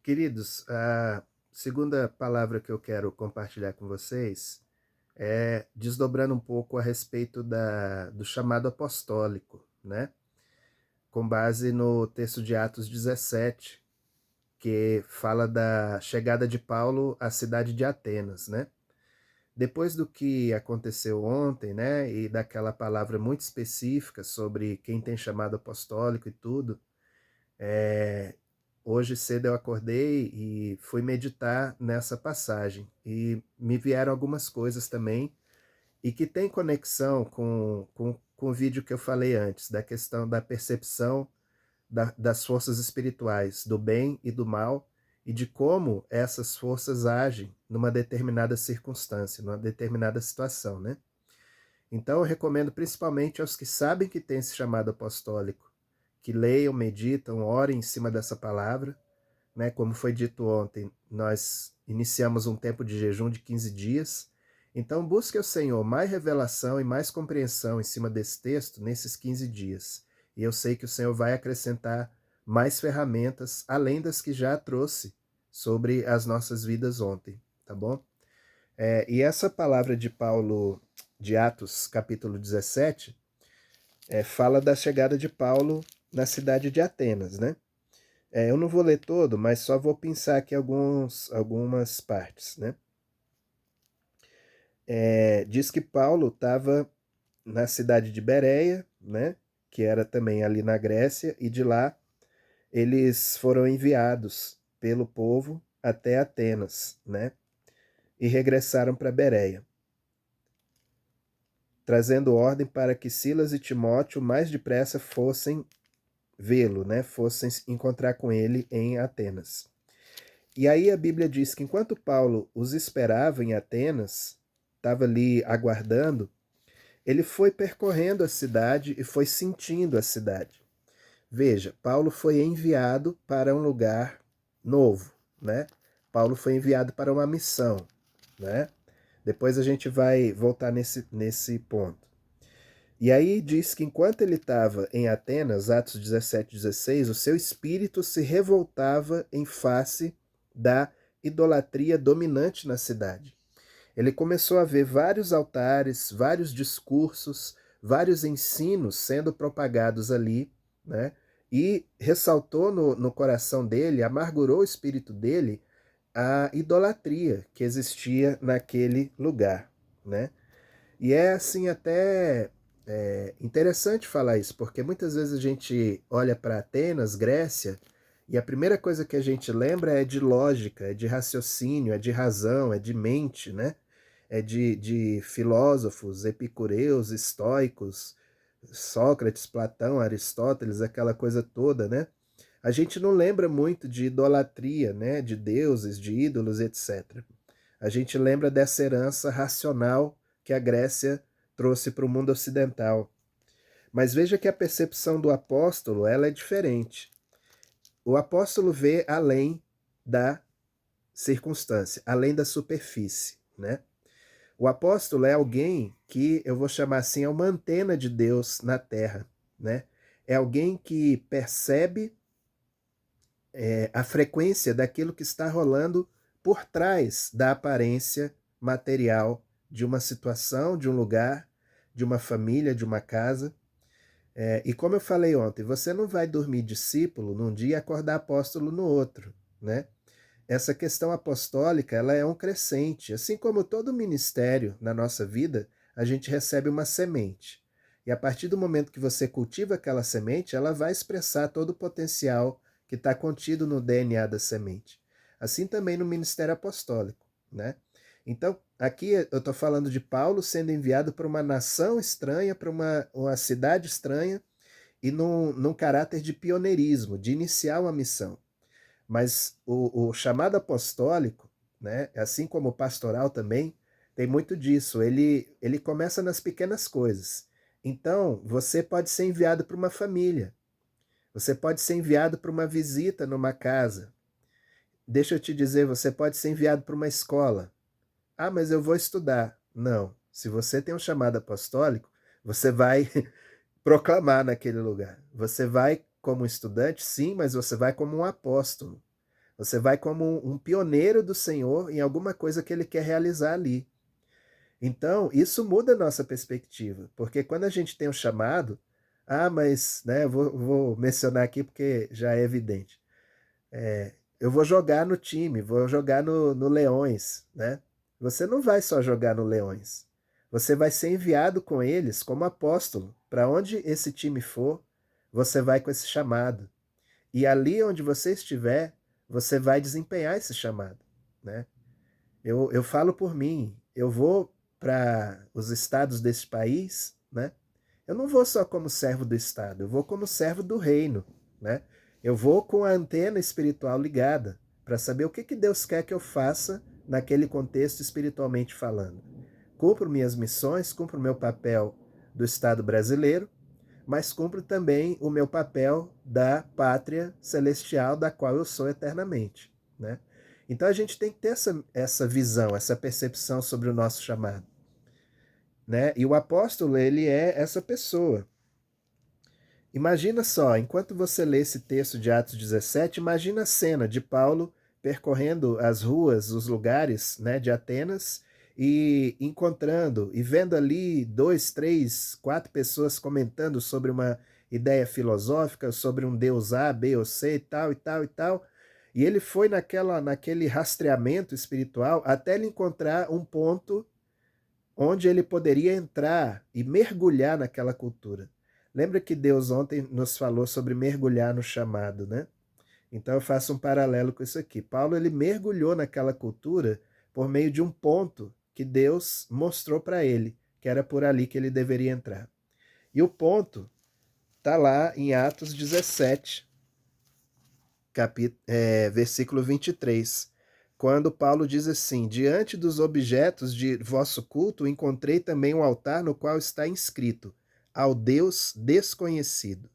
Queridos, a segunda palavra que eu quero compartilhar com vocês é desdobrando um pouco a respeito do chamado apostólico, né? Com base no texto de Atos 17, que fala da chegada de Paulo à cidade de Atenas, né? Depois do que aconteceu ontem, né, e daquela palavra muito específica sobre quem tem chamado apostólico e tudo, é, hoje cedo eu acordei e fui meditar nessa passagem e me vieram algumas coisas também e que tem conexão com o vídeo que eu falei antes, da questão da percepção das forças espirituais, do bem e do mal, e de como essas forças agem numa determinada circunstância, numa determinada situação, né? Então eu recomendo principalmente aos que sabem que tem esse chamado apostólico, que leiam, meditam, orem em cima dessa palavra, né? Como foi dito ontem, nós iniciamos um tempo de jejum de 15 dias. Então, busque ao Senhor mais revelação e mais compreensão em cima desse texto nesses 15 dias. E eu sei que o Senhor vai acrescentar mais ferramentas, além das que já trouxe sobre as nossas vidas ontem, tá bom? E essa palavra de Paulo, de Atos, capítulo 17, fala da chegada de Paulo na cidade de Atenas, né? Eu não vou ler todo, mas só vou pensar aqui algumas partes, né? Diz que Paulo estava na cidade de Bereia, né? Que era também ali na Grécia, e de lá eles foram enviados pelo povo até Atenas, né? E regressaram para Bereia, trazendo ordem para que Silas e Timóteo mais depressa fossem vê-lo, né? Fossem encontrar com ele em Atenas. E aí a Bíblia diz que enquanto Paulo os esperava em Atenas, estava ali aguardando, ele foi percorrendo a cidade e foi sentindo a cidade. Veja, Paulo foi enviado para um lugar novo, né? Paulo foi enviado para uma missão, né? Depois a gente vai voltar nesse ponto. E aí diz que enquanto ele estava em Atenas, Atos 17, 16, o seu espírito se revoltava em face da idolatria dominante na cidade. Ele começou a ver vários altares, vários discursos, vários ensinos sendo propagados ali, né? E ressaltou no coração dele, amargurou o espírito dele, a idolatria que existia naquele lugar, né? E é assim até interessante falar isso, porque muitas vezes a gente olha para Atenas, Grécia, e a primeira coisa que a gente lembra é de lógica, é de raciocínio, é de razão, é de mente, né? É de filósofos, epicureus, estoicos, Sócrates, Platão, Aristóteles, aquela coisa toda, né? A gente não lembra muito de idolatria, né? De deuses, de ídolos, etc. A gente lembra dessa herança racional que a Grécia trouxe para o mundo ocidental. Mas veja que a percepção do apóstolo ela é diferente. O apóstolo vê além da circunstância, além da superfície, né? O apóstolo é alguém que eu vou chamar assim, é uma antena de Deus na terra, né? É alguém que percebe a frequência daquilo que está rolando por trás da aparência material de uma situação, de um lugar, de uma família, de uma casa. E como eu falei ontem, você não vai dormir discípulo num dia e acordar apóstolo no outro, né? Essa questão apostólica, ela é um crescente. Assim como todo ministério na nossa vida, a gente recebe uma semente. E a partir do momento que você cultiva aquela semente, ela vai expressar todo o potencial que está contido no DNA da semente. Assim também no ministério apostólico, né? Então, aqui eu estou falando de Paulo sendo enviado para uma nação estranha, para uma cidade estranha, e num caráter de pioneirismo, de iniciar uma missão. Mas o chamado apostólico, né, assim como o pastoral também, tem muito disso. Ele começa nas pequenas coisas. Então, você pode ser enviado para uma família. Você pode ser enviado para uma visita numa casa. Deixa eu te dizer, você pode ser enviado para uma escola. Ah, mas eu vou estudar. Não. Se você tem um chamado apostólico, você vai proclamar naquele lugar. Você vai como estudante, sim, mas você vai como um apóstolo. Você vai como um pioneiro do Senhor em alguma coisa que Ele quer realizar ali. Então, isso muda a nossa perspectiva, porque quando a gente tem um chamado, mas, né, eu vou mencionar aqui porque já é evidente. Eu vou jogar no time, vou jogar no Leões, né? Você não vai só jogar no Leões. Você vai ser enviado com eles como apóstolo. Para onde esse time for, você vai com esse chamado. E ali onde você estiver, você vai desempenhar esse chamado, né? Eu falo por mim, eu vou para os estados desse país, né? Eu não vou só como servo do estado, eu vou como servo do reino, né? Eu vou com a antena espiritual ligada para saber o que que Deus quer que eu faça naquele contexto espiritualmente falando. Cumpro minhas missões, cumpro o meu papel do Estado brasileiro, mas cumpro também o meu papel da pátria celestial da qual eu sou eternamente, né? Então a gente tem que ter essa visão, essa percepção sobre o nosso chamado, né? E o apóstolo, ele é essa pessoa. Imagina só, enquanto você lê esse texto de Atos 17, imagina a cena de Paulo percorrendo as ruas, os lugares, né, de Atenas e encontrando e vendo ali 2, 3, 4 pessoas comentando sobre uma ideia filosófica, sobre um Deus A, B ou C e tal e tal e tal. E ele foi naquele rastreamento espiritual até ele encontrar um ponto onde ele poderia entrar e mergulhar naquela cultura. Lembra que Deus ontem nos falou sobre mergulhar no chamado, né? Então eu faço um paralelo com isso aqui. Paulo, ele mergulhou naquela cultura por meio de um ponto que Deus mostrou para ele, que era por ali que ele deveria entrar. E o ponto está lá em Atos 17, versículo 23, quando Paulo diz assim: diante dos objetos de vosso culto encontrei também um altar no qual está inscrito: ao Deus desconhecido.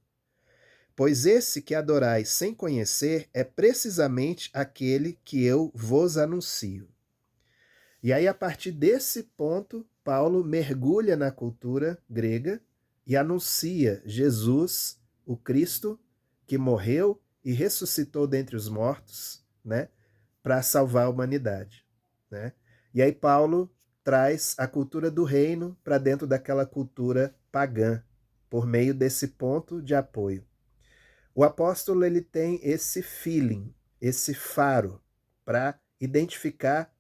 Pois esse que adorais sem conhecer é precisamente aquele que eu vos anuncio. E aí, a partir desse ponto, Paulo mergulha na cultura grega e anuncia Jesus, o Cristo, que morreu e ressuscitou dentre os mortos, né, para salvar a humanidade, né? E aí Paulo traz a cultura do reino para dentro daquela cultura pagã, por meio desse ponto de apoio. O apóstolo, ele tem esse feeling, esse faro para identificar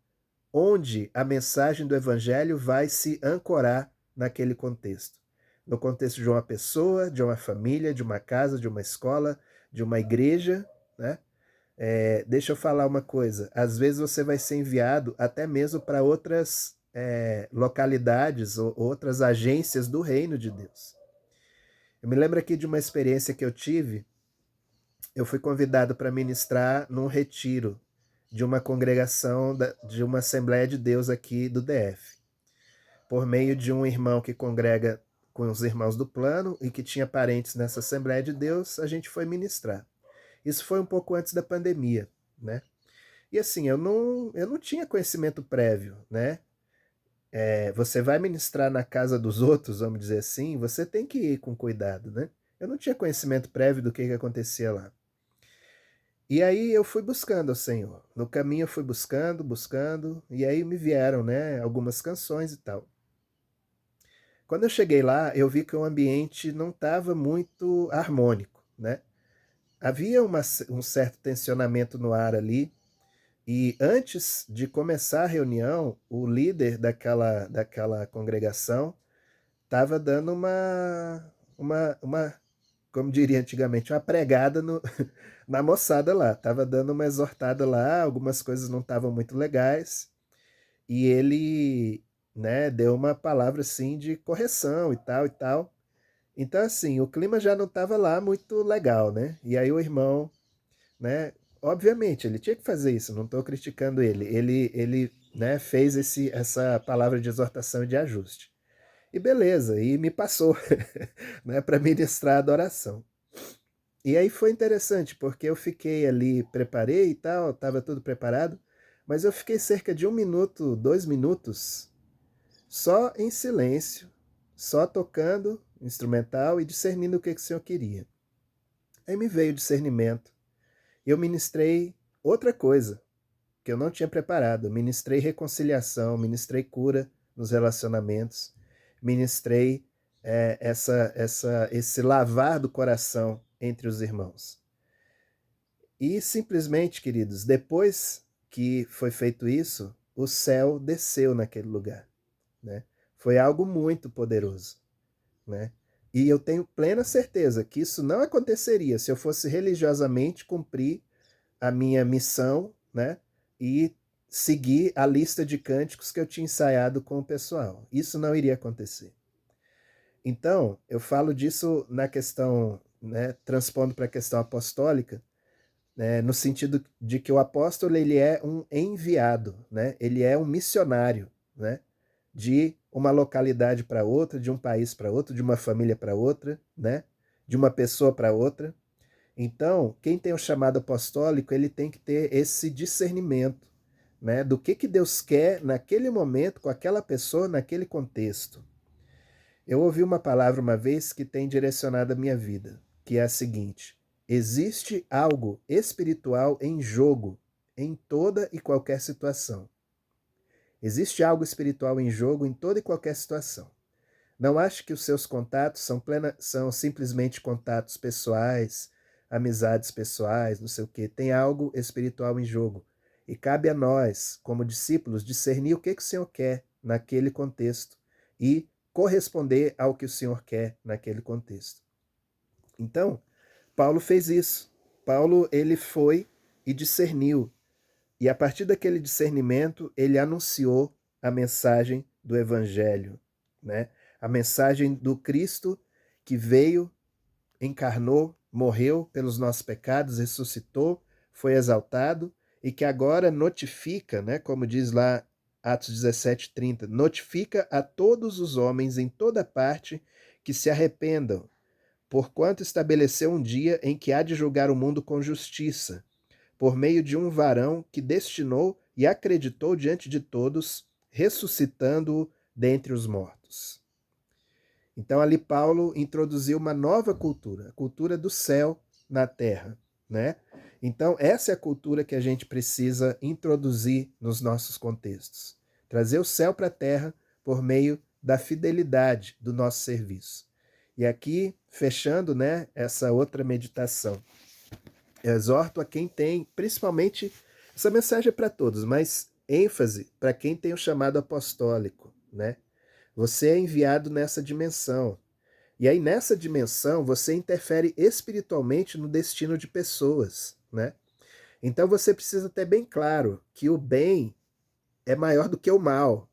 onde a mensagem do evangelho vai se ancorar naquele contexto. No contexto de uma pessoa, de uma família, de uma casa, de uma escola, de uma igreja, né? Deixa eu falar uma coisa. Às vezes você vai ser enviado até mesmo para outras localidades ou outras agências do reino de Deus. Eu me lembro aqui de uma experiência que eu tive. Eu fui convidado para ministrar num retiro de uma congregação, de uma Assembleia de Deus aqui do DF, por meio de um irmão que congrega com os irmãos do plano e que tinha parentes nessa Assembleia de Deus, a gente foi ministrar. Isso foi um pouco antes da pandemia, né? E assim, eu não tinha conhecimento prévio, né? Você vai ministrar na casa dos outros, vamos dizer assim, você tem que ir com cuidado, né? Eu não tinha conhecimento prévio do que acontecia lá. E aí eu fui buscando o Senhor. No caminho eu fui buscando, buscando, e aí me vieram, né, algumas canções e tal. Quando eu cheguei lá, eu vi que o ambiente não estava muito harmônico, né? Havia um certo tensionamento no ar ali, e antes de começar a reunião, o líder daquela congregação estava dando uma, como diria antigamente, uma pregada na moçada lá. Estava dando uma exortada lá, algumas coisas não estavam muito legais, e ele, né, deu uma palavra assim de correção e tal e tal. Então, assim, o clima já não estava lá muito legal, né? E aí o irmão, né, obviamente, ele tinha que fazer isso, não estou criticando ele. Ele, né, fez essa palavra de exortação e de ajuste. E beleza, e me passou, né, para ministrar a adoração. E aí foi interessante, porque eu fiquei ali, preparei e tal, estava tudo preparado, mas eu fiquei cerca de 1 minuto, 2 minutos, só em silêncio, só tocando instrumental e discernindo o que o Senhor queria. Aí me veio o discernimento. Eu ministrei outra coisa que eu não tinha preparado. Ministrei reconciliação, ministrei cura nos relacionamentos, ministrei esse lavar do coração entre os irmãos. E simplesmente, queridos, depois que foi feito isso, o céu desceu naquele lugar, né? Foi algo muito poderoso, né? E eu tenho plena certeza que isso não aconteceria se eu fosse religiosamente cumprir a minha missão, né? E seguir a lista de cânticos que eu tinha ensaiado com o pessoal. Isso não iria acontecer. Então, eu falo disso na questão, né, transpondo para a questão apostólica, né, no sentido de que o apóstolo ele é um enviado, né? Ele é um missionário, né? De uma localidade para outra, de um país para outro, de uma família para outra, né? De uma pessoa para outra. Então, quem tem o chamado apostólico, ele tem que ter esse discernimento, né? Do que Deus quer naquele momento, com aquela pessoa, naquele contexto. Eu ouvi uma palavra uma vez que tem direcionado a minha vida, que é a seguinte: existe algo espiritual em jogo em toda e qualquer situação. Existe algo espiritual em jogo em toda e qualquer situação. Não ache que os seus contatos são simplesmente contatos pessoais, amizades pessoais, não sei o quê. Tem algo espiritual em jogo. E cabe a nós, como discípulos, discernir o que o Senhor quer naquele contexto e corresponder ao que o Senhor quer naquele contexto. Então, Paulo fez isso. Paulo, ele foi e discerniu. E a partir daquele discernimento, ele anunciou a mensagem do Evangelho, né? A mensagem do Cristo que veio, encarnou, morreu pelos nossos pecados, ressuscitou, foi exaltado e que agora notifica, né, como diz lá Atos 17:30, notifica a todos os homens em toda parte que se arrependam, porquanto estabeleceu um dia em que há de julgar o mundo com justiça, por meio de um varão que destinou e acreditou diante de todos, ressuscitando-o dentre os mortos. Então ali Paulo introduziu uma nova cultura, a cultura do céu na terra, né? Então essa é a cultura que a gente precisa introduzir nos nossos contextos. Trazer o céu para a terra por meio da fidelidade do nosso serviço. E aqui, fechando, né, essa outra meditação, eu exorto a quem tem, principalmente, essa mensagem é para todos, mas ênfase para quem tem o chamado apostólico, né? Você é enviado nessa dimensão. E aí, nessa dimensão, você interfere espiritualmente no destino de pessoas, né? Então, você precisa ter bem claro que o bem é maior do que o mal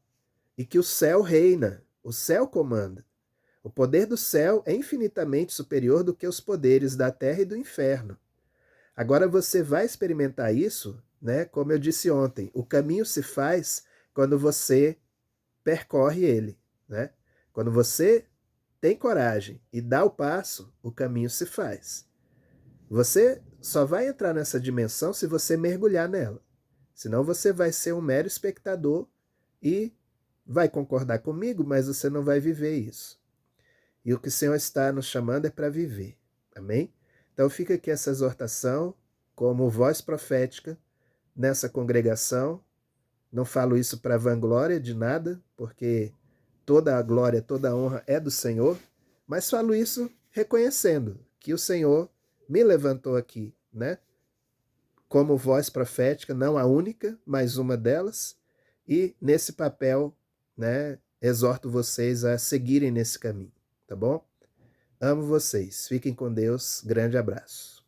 e que o céu reina, o céu comanda. O poder do céu é infinitamente superior do que os poderes da terra e do inferno. Agora, você vai experimentar isso, né? Como eu disse ontem, o caminho se faz quando você percorre ele, né? Quando você tem coragem e dá o passo, o caminho se faz. Você só vai entrar nessa dimensão se você mergulhar nela. Senão você vai ser um mero espectador e vai concordar comigo, mas você não vai viver isso. E o que o Senhor está nos chamando é para viver. Amém? Então fica aqui essa exortação como voz profética nessa congregação. Não falo isso para vanglória de nada, porque toda a glória, toda a honra é do Senhor, mas falo isso reconhecendo que o Senhor me levantou aqui, né? Como voz profética, não a única, mas uma delas, e nesse papel, né, exorto vocês a seguirem nesse caminho, tá bom? Amo vocês. Fiquem com Deus. Grande abraço.